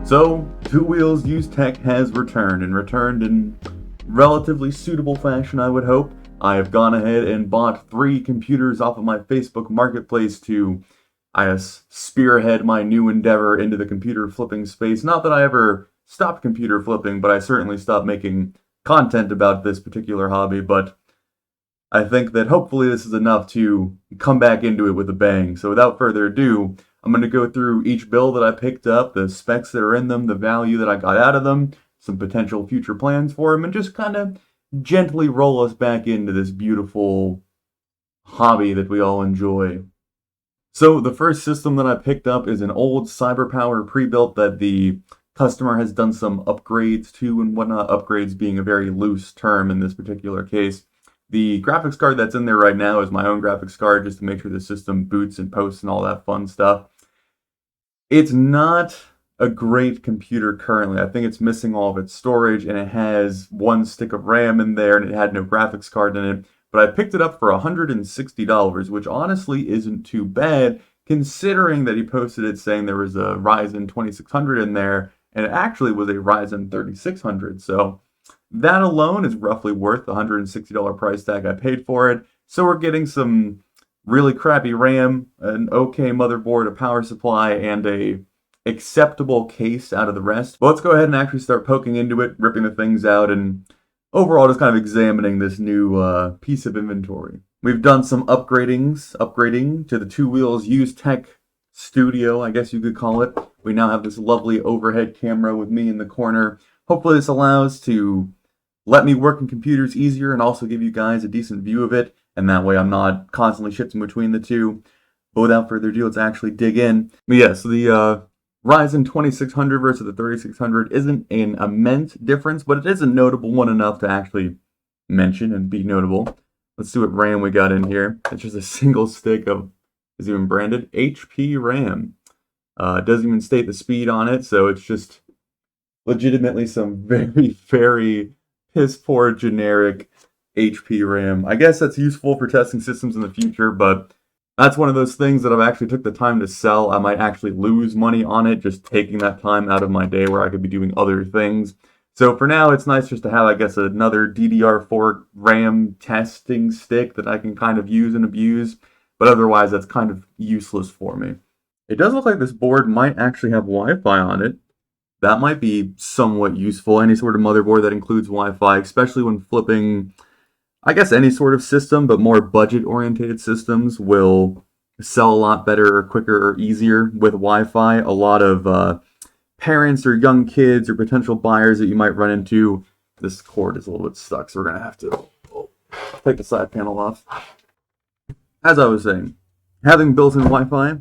So, Two Wheels Used Tech has returned in relatively suitable fashion, I would hope. I have gone ahead and bought 3 computers off of my Facebook marketplace to, I guess, spearhead my new endeavor into the computer flipping space. Not that I ever stopped computer flipping, but I certainly stopped making content about this particular hobby, but I think that hopefully this is enough to come back into it with a bang. So without further ado, I'm going to go through each build that I picked up, the specs that are in them, the value that I got out of them, some potential future plans for them, and just kind of gently roll us back into this beautiful hobby that we all enjoy. So the first system that I picked up is an old CyberPower pre-built that the customer has done some upgrades to and whatnot, upgrades being a very loose term in this particular case. The graphics card that's in there right now is my own graphics card just to make sure the system boots and posts and all that fun stuff. It's not a great computer currently. I think it's missing all of its storage and it has 1 stick of RAM in there and it had no graphics card in it. But I picked it up for $160, which honestly isn't too bad considering that he posted it saying there was a Ryzen 2600 in there and it actually was a Ryzen 3600. So that alone is roughly worth the $160 price tag I paid for it. So we're getting some really crappy RAM, an okay motherboard, a power supply, and a acceptable case out of the rest. But let's go ahead and actually start poking into it, ripping the things out, and overall just kind of examining this new piece of inventory. We've done some upgrading to the Two Wheels Used Tech Studio, I guess you could call it. We now have this lovely overhead camera with me in the corner. Hopefully this allows to let me work in computers easier and also give you guys a decent view of it, and that way I'm not constantly shifting between the two. But without further ado, let's actually dig in. But yeah, so the Ryzen 2600 versus the 3600 isn't an immense difference, but it is a notable one enough to actually mention and be notable. Let's see what RAM we got in here. It's just a single stick of, is it even branded? HP RAM. It doesn't even state the speed on it, so it's just legitimately some very, very piss poor generic HP RAM. I guess that's useful for testing systems in the future, but that's one of those things that I've actually took the time to sell. I might actually lose money on it, just taking that time out of my day where I could be doing other things. So for now, it's nice just to have, I guess, another DDR4 RAM testing stick that I can kind of use and abuse, but otherwise that's kind of useless for me. It does look like this board might actually have Wi-Fi on it. That might be somewhat useful. Any sort of motherboard that includes Wi-Fi, especially when flipping, I guess, any sort of system, but more budget-oriented systems will sell a lot better or quicker or easier with Wi-Fi. A lot of parents or young kids or potential buyers that you might run into. This cord is a little bit stuck, so we're going to have to take the side panel off. As I was saying, having built-in Wi-Fi,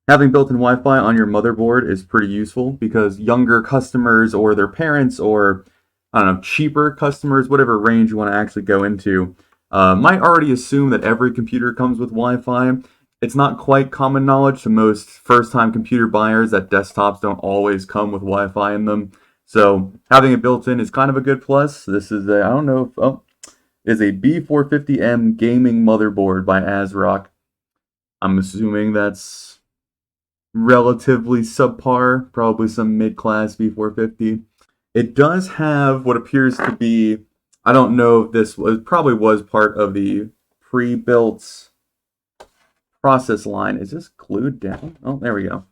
having built-in Wi-Fi on your motherboard is pretty useful because younger customers or their parents or, I don't know, cheaper customers, whatever range you want to actually go into, might already assume that every computer comes with Wi-Fi. It's not quite common knowledge to most first-time computer buyers that desktops don't always come with Wi-Fi in them. So having it built in is kind of a good plus. This is a, I don't know if, is a B450M gaming motherboard by ASRock. I'm assuming that's relatively subpar, probably some mid-class B450. It does have what appears to be, I don't know if this was, probably was part of the pre-built process line. Is this glued down? Oh, there we go.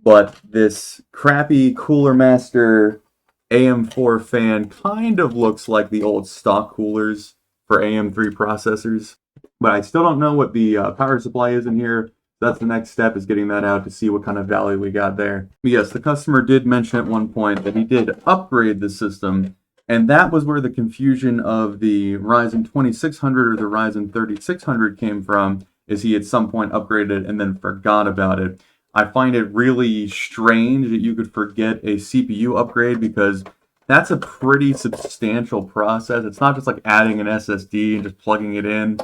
But this crappy Cooler Master AM4 fan kind of looks like the old stock coolers for AM3 processors. But I still don't know what the power supply is in here. That's the next step, is getting that out to see what kind of value we got there. But yes, the customer did mention at one point that he did upgrade the system, and that was where the confusion of the Ryzen 2600 or the Ryzen 3600 came from, is he at some point upgraded and then forgot about it. I find it really strange that you could forget a CPU upgrade because that's a pretty substantial process. It's not just like adding an SSD and just plugging it in.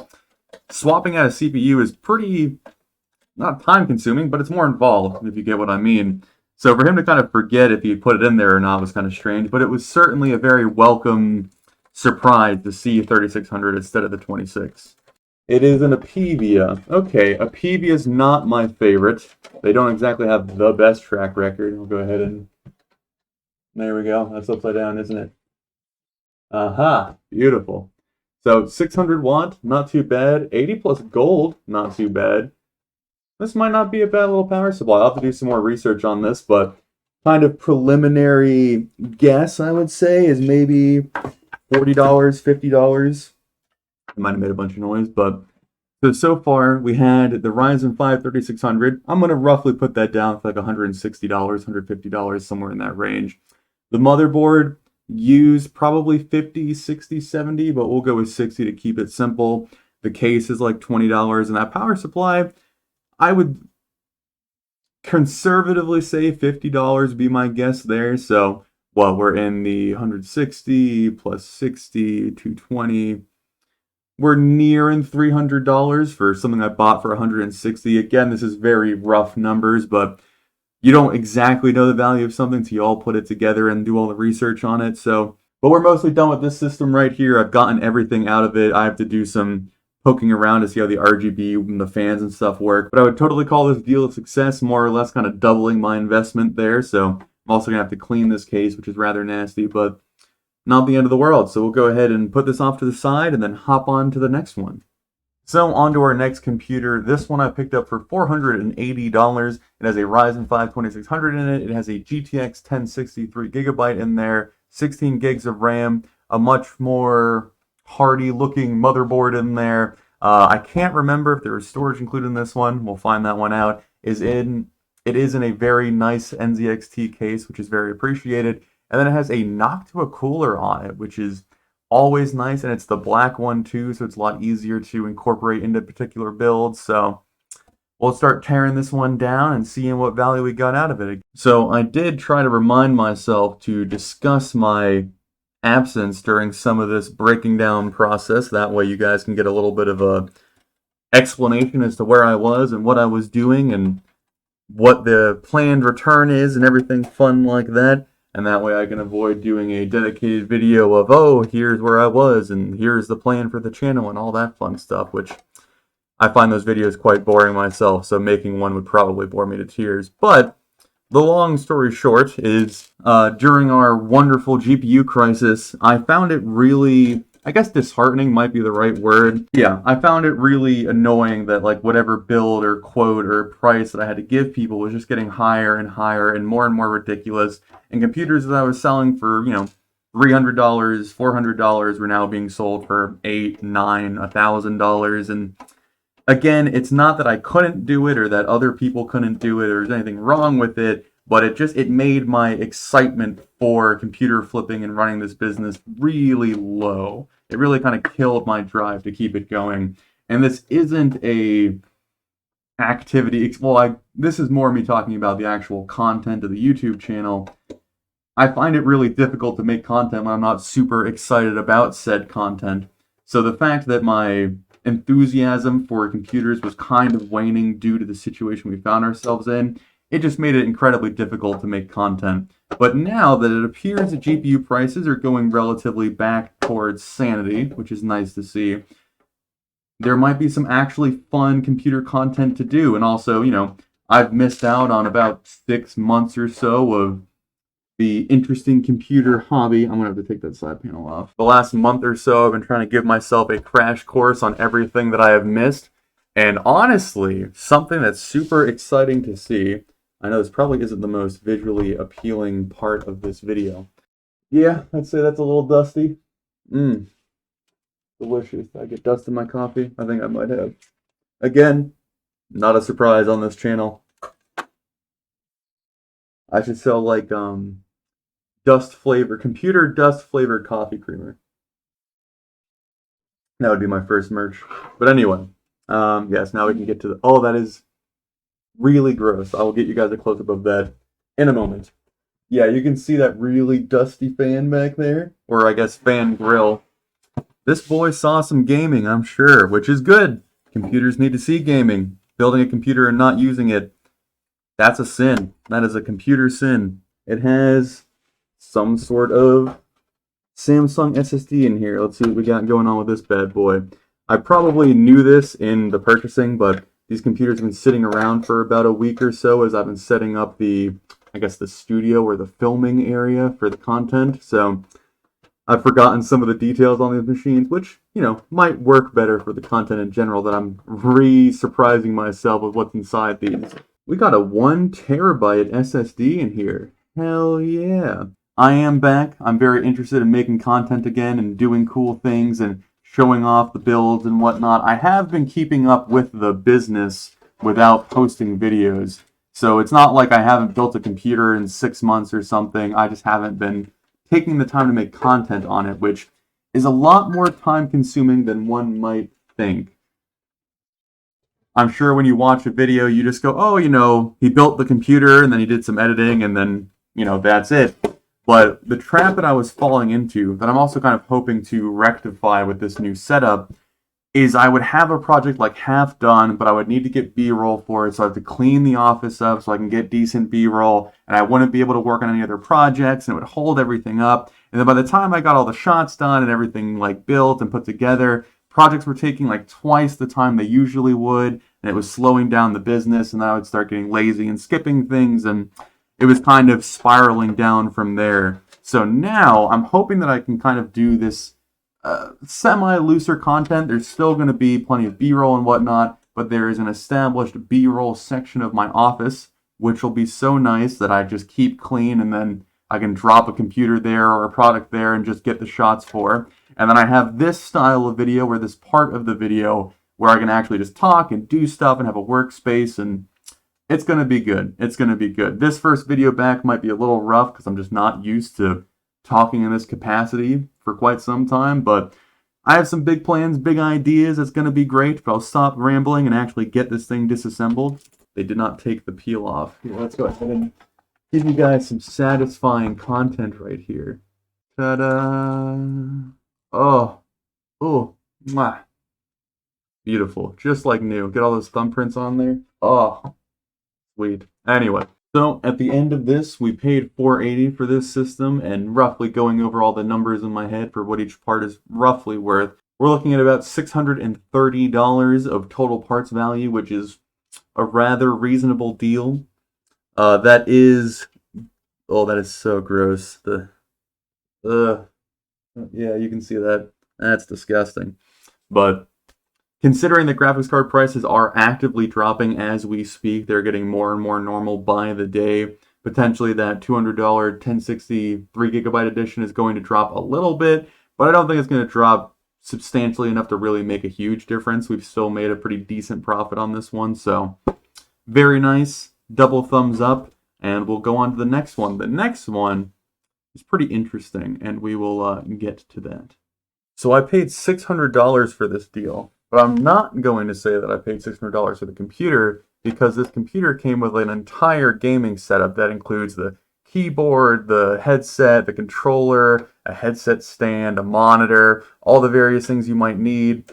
Swapping out a CPU is pretty, not time consuming, but it's more involved, if you get what I mean. So for him to kind of forget if he put it in there or not was kind of strange, but it was certainly a very welcome surprise to see 3600 instead of the 26. It is an Apevia. Okay, Apevia is not my favorite. They don't exactly have the best track record. I'll go ahead and... There we go. That's upside down, isn't it? Aha, beautiful. So 600 watt, not too bad. 80 plus gold, not too bad. This might not be a bad little power supply. I'll have to do some more research on this, but kind of preliminary guess, I would say, is maybe $40, $50. I might have made a bunch of noise, but so far we had the Ryzen 5 3600. I'm going to roughly put that down for like $160, $150, somewhere in that range. The motherboard used probably 50, 60, 70, but we'll go with 60 to keep it simple. The case is like $20, and that power supply, I would conservatively say $50 would be my guess there. So, well, we're in the 160 plus 60, 220. We're nearing $300 for something I bought for $160. Again, this is very rough numbers, but you don't exactly know the value of something until you all put it together and do all the research on it. So, but we're mostly done with this system right here. I've gotten everything out of it. I have to do some poking around to see how the RGB and the fans and stuff work. But I would totally call this deal a success, more or less kind of doubling my investment there. So I'm also going to have to clean this case, which is rather nasty, but not the end of the world. So we'll go ahead and put this off to the side and then hop on to the next one. So on to our next computer. This one I picked up for $480. It has a Ryzen 5 2600 in it. It has a GTX 1060 3GB in there, 16 gigs of RAM, a much more hardy looking motherboard in there. I can't remember if there was storage included in this one. We'll find that one out. It is in a very nice NZXT case, which is very appreciated. And then it has a knock to a cooler on it, which is always nice, and it's the black one too, so it's a lot easier to incorporate into particular builds. So we'll start tearing this one down and seeing what value we got out of it. So I did try to remind myself to discuss my absence during some of this breaking down process. That way you guys can get a little bit of a explanation as to where I was and what I was doing and what the planned return is and everything fun like that. And that way I can avoid doing a dedicated video of, oh, here's where I was, and here's the plan for the channel, and all that fun stuff, which I find those videos quite boring myself, so making one would probably bore me to tears. But the long story short is, during our wonderful GPU crisis, I found it really, I guess disheartening might be the right word. Yeah, I found it really annoying that like whatever build or quote or price that I had to give people was just getting higher and higher and more ridiculous. And computers that I was selling for, $300, $400 were now being sold for $8, $9, $1,000. And again, it's not that I couldn't do it or that other people couldn't do it or there's anything wrong with it, but it made my excitement for computer flipping and running this business really low. It really kind of killed my drive to keep it going. And this isn't a activity. Well, this is more me talking about the actual content of the YouTube channel. I find it really difficult to make content when I'm not super excited about said content. So the fact that my enthusiasm for computers was kind of waning due to the situation we found ourselves in, it just made it incredibly difficult to make content. But now that it appears that GPU prices are going relatively back towards sanity, which is nice to see, there might be some actually fun computer content to do. And also, I've missed out on about 6 months or so of the interesting computer hobby. I'm going to have to take that side panel off. The last month or so, I've been trying to give myself a crash course on everything that I have missed. And honestly, something that's super exciting to see. I know this probably isn't the most visually appealing part of this video. Yeah, I'd say that's a little dusty. Delicious. Did I get dust in my coffee? I think I might have. Again, not a surprise on this channel. I should sell like computer dust flavored coffee creamer. That would be my first merch. But anyway, yes, now we can get to that is really gross. I will get you guys a close-up of that in a moment. Yeah, you can see that really dusty fan back there, or I guess fan grill. This boy saw some gaming, I'm sure, which is good. Computers need to see gaming. Building a computer and not using it, that's a sin. That is a computer sin. It has some sort of Samsung SSD in here. Let's see what we got going on with this bad boy. I probably knew this in the purchasing, but these computers have been sitting around for about a week or so as I've been setting up the, I guess, the studio or the filming area for the content. So I've forgotten some of the details on these machines, which, might work better for the content in general, that I'm re-surprising myself with what's inside these. We got a 1 terabyte SSD in here. Hell yeah. I am back. I'm very interested in making content again and doing cool things and showing off the builds and whatnot. I have been keeping up with the business without posting videos. So it's not like I haven't built a computer in 6 months or something. I just haven't been taking the time to make content on it, which is a lot more time consuming than one might think. I'm sure when you watch a video, you just go, oh, he built the computer and then he did some editing and then, that's it. But the trap that I was falling into, that I'm also kind of hoping to rectify with this new setup, is I would have a project like half done, but I would need to get B-roll for it, so I have to clean the office up so I can get decent B-roll, and I wouldn't be able to work on any other projects, and it would hold everything up. And then by the time I got all the shots done and everything like built and put together, projects were taking like twice the time they usually would, and it was slowing down the business, and then I would start getting lazy and skipping things, and it was kind of spiraling down from there. So now I'm hoping that I can kind of do this semi-looser content. There's still going to be plenty of B-roll and whatnot, but there is an established B-roll section of my office, which will be so nice that I just keep clean and then I can drop a computer there or a product there and just get the shots for. And then I have this style of video, where this part of the video where I can actually just talk and do stuff and have a workspace, and it's going to be good. It's going to be good. This first video back might be a little rough because I'm just not used to talking in this capacity for quite some time, but I have some big plans, big ideas. It's going to be great, but I'll stop rambling and actually get this thing disassembled. They did not take the peel off. Here, let's go ahead and give you guys some satisfying content right here. Ta-da! Oh, mwah. Beautiful, just like new. Get all those thumbprints on there. Oh, sweet. Anyway. So at the end of this, we paid $480 for this system, and roughly going over all the numbers in my head for what each part is roughly worth, we're looking at about $630 of total parts value, which is a rather reasonable deal. That is so gross. Yeah, you can see that. That's disgusting. But considering the graphics card prices are actively dropping as we speak, they're getting more and more normal by the day. Potentially that $200 1060 3GB edition is going to drop a little bit, but I don't think it's going to drop substantially enough to really make a huge difference. We've still made a pretty decent profit on this one, so very nice. Double thumbs up, and we'll go on to the next one. The next one is pretty interesting, and we will get to that. So I paid $600 for this deal. But I'm not going to say that I paid $600 for the computer, because this computer came with an entire gaming setup that includes the keyboard, the headset, the controller, a headset stand, a monitor, all the various things you might need.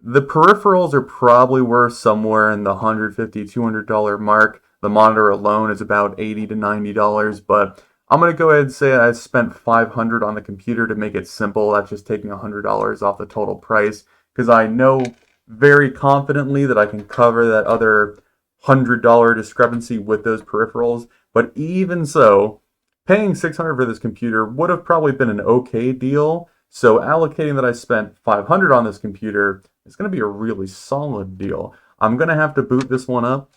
The peripherals are probably worth somewhere in the $150, $200 mark. The monitor alone is about $80 to $90, but I'm going to go ahead and say I spent $500 on the computer to make it simple. That's just taking $100 off the total price, because I know very confidently that I can cover that other $100 discrepancy with those peripherals. But even so, paying $600 for this computer would have probably been an okay deal. So allocating that I spent $500 on this computer is going to be a really solid deal. I'm going to have to boot this one up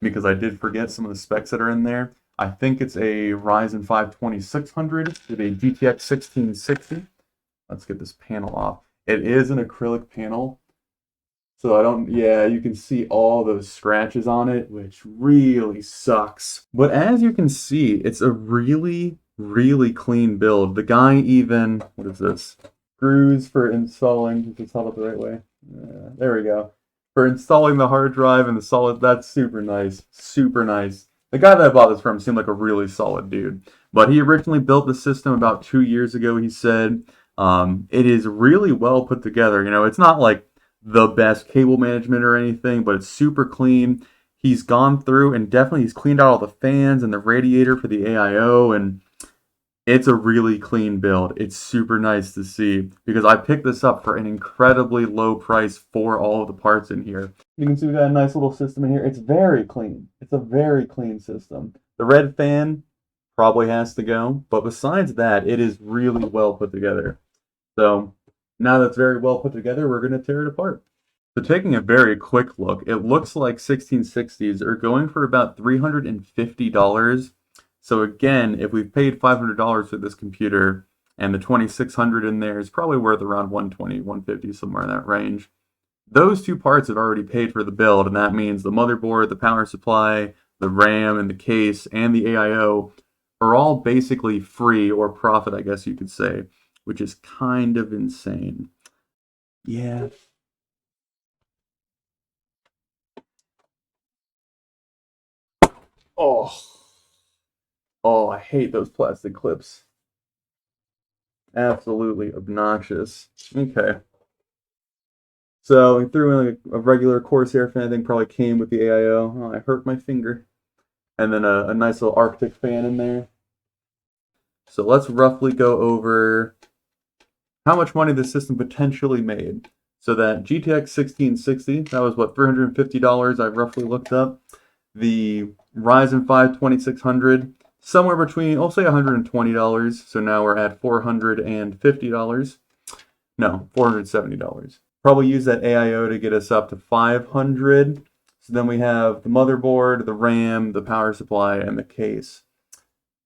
because I did forget some of the specs that are in there. I think it's a Ryzen 5 2600 with a GTX 1660. Let's get this panel off. It is an acrylic panel, so you can see all those scratches on it, which really sucks. But as you can see, it's a really, really clean build. The guy even, what is this? Screws for installing, if it's held up the right way. There we go. For installing the hard drive and the solid, that's super nice. Super nice. The guy that I bought this from seemed like a really solid dude. But he originally built the system about 2 years ago, he said. It is really well put together. It's not like the best cable management or anything, but it's super clean. He's gone through and definitely he's cleaned out all the fans and the radiator for the AIO, and It's a really clean build. It's super nice to see because I picked this up for an incredibly low price for all of the parts in here. You can see we got a nice little system in here. It's very clean. It's a very clean system. The red fan probably has to go, but besides that, it is really well put together. So now that's very well put together, we're going to tear it apart. So taking a very quick look, it looks like 1660s are going for about $350. So again, if we've paid $500 for this computer and the 2600 in there is probably worth around 120, 150, somewhere in that range. Those two parts have already paid for the build, and that means the motherboard, the power supply, the RAM, and the case, and the AIO are all basically free or profit, I guess you could say, which is kind of insane. Yeah. Oh. Oh, I hate those plastic clips. Absolutely obnoxious. Okay. So we threw in a regular Corsair fan. I think probably came with the AIO. Oh, I hurt my finger. And then a nice little Arctic fan in there. So let's roughly go over how much money the system potentially made. So that GTX 1660, that was what, $350 I roughly looked up. The Ryzen 5 2600, somewhere between, I'll say $120. So now we're at $450. No, $470. Probably use that AIO to get us up to 500. So then we have the motherboard, the RAM, the power supply, and the case.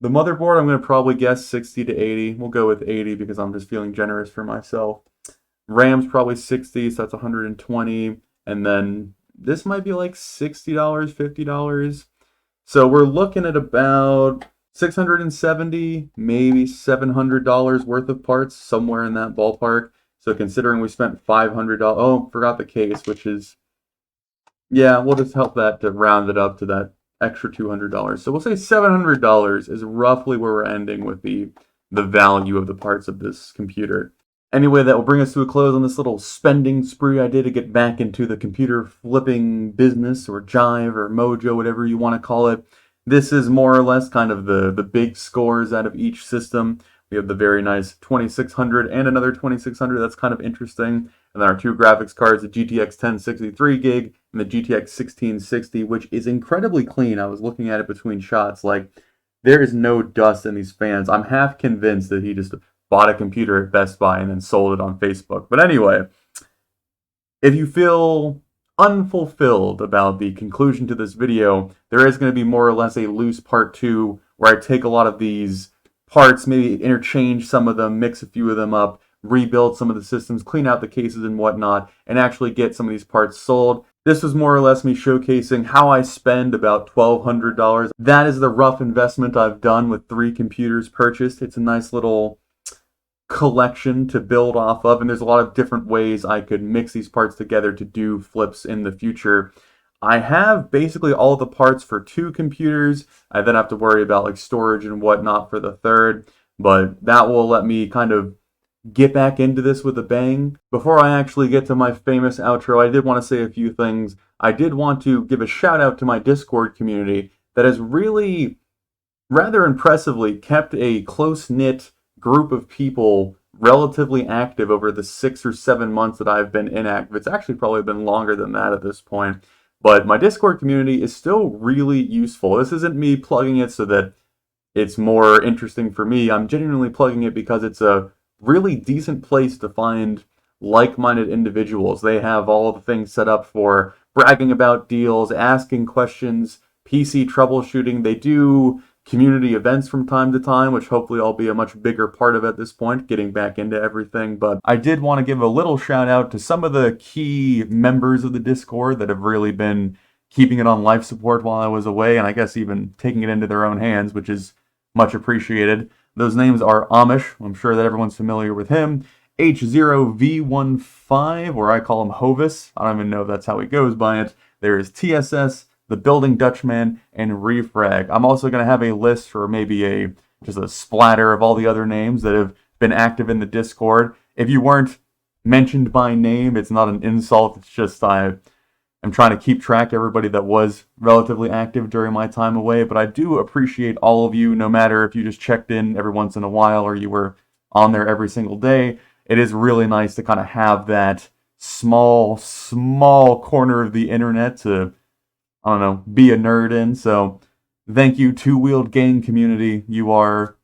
The motherboard, I'm going to probably guess 60 to 80. We'll go with 80 because I'm just feeling generous for myself. RAM's probably 60, so that's 120. And then this might be like $60, $50. So we're looking at about $670, maybe $700 worth of parts, somewhere in that ballpark. So considering we spent $500, oh, forgot the case, which is, yeah, we'll just help that to round it up to that extra $200. So we'll say $700 is roughly where we're ending with the value of the parts of this computer. Anyway, that will bring us to a close on this little spending spree I did to get back into the computer flipping business, or Jive, or Mojo, whatever you want to call it. This is more or less kind of the big scores out of each system. We have the very nice 2600 and another 2600. That's kind of interesting. And then our two graphics cards, the GTX 1063 gig and the GTX 1660, which is incredibly clean. I was looking at it between shots. Like, there is no dust in these fans. I'm half convinced that he just bought a computer at Best Buy and then sold it on Facebook. But anyway, if you feel unfulfilled about the conclusion to this video, there is going to be more or less a loose part 2 where I take a lot of these parts, maybe interchange some of them, mix a few of them up, rebuild some of the systems, clean out the cases and whatnot, and actually get some of these parts sold. This was more or less me showcasing how I spend about $1,200. That is the rough investment I've done with 3 computers purchased. It's a nice little collection to build off of, and there's a lot of different ways I could mix these parts together to do flips in the future. I have basically all the parts for 2 computers. I then have to worry about like storage and whatnot for the third, but that will let me kind of get back into this with a bang. Before I actually get to my famous outro, I did want to say a few things. I did want to give a shout out to my Discord community that has really, rather impressively, kept a close-knit group of people relatively active over the 6 or 7 months that I've been inactive. It's actually probably been longer than that at this point. But my Discord community is still really useful. This isn't me plugging it so that it's more interesting for me. I'm genuinely plugging it because it's a really decent place to find like-minded individuals. They have all the things set up for bragging about deals, asking questions, PC troubleshooting. They do community events from time to time, which hopefully I'll be a much bigger part of at this point, getting back into everything. But I did want to give a little shout out to some of the key members of the Discord that have really been keeping it on life support while I was away, and I guess even taking it into their own hands, which is much appreciated. Those names are Amish, I'm sure that everyone's familiar with him, H0V15, or I call him Hovis, I don't even know if that's how he goes by it. There is TSS, The Building Dutchman, and Refrag. I'm also going to have a list, or maybe just a splatter of all the other names that have been active in the Discord. If you weren't mentioned by name, it's not an insult, it's just am trying to keep track of everybody that was relatively active during my time away, but I do appreciate all of you, no matter if you just checked in every once in a while or you were on there every single day. It is really nice to kind of have that small corner of the internet to, I don't know, be a nerd in. So thank you, Two-Wheeled Gang community. You are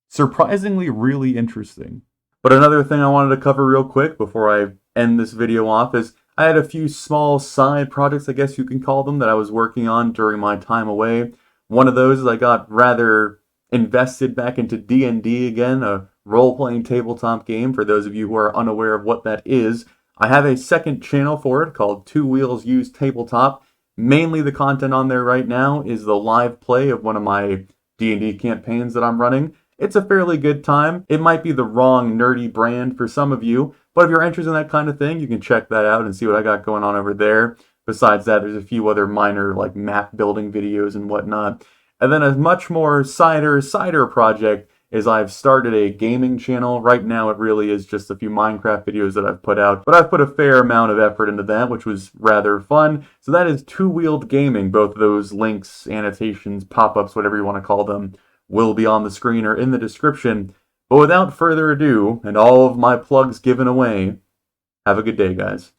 surprisingly really interesting. But another thing I wanted to cover real quick before I end this video off is I had a few small side projects, I guess you can call them, that I was working on during my time away. One of those is I got rather invested back into D&D again, a role-playing tabletop game. For those of you who are unaware of what that is, I have a second channel for it called Two Wheels Use Tabletop. Mainly the content on there right now is the live play of one of my D&D campaigns that I'm running. It's a fairly good time. It might be the wrong nerdy brand for some of you, but if you're interested in that kind of thing, you can check that out and see what I got going on over there. Besides that, there's a few other minor like map building videos and whatnot. And then a much more cider project is I've started a gaming channel. Right now it really is just a few Minecraft videos that I've put out, but I've put a fair amount of effort into that, which was rather fun. So that is Two-Wheeled Gaming. Both those links, annotations, pop-ups, whatever you want to call them, will be on the screen or in the description. But without further ado, and all of my plugs given away, have a good day, guys.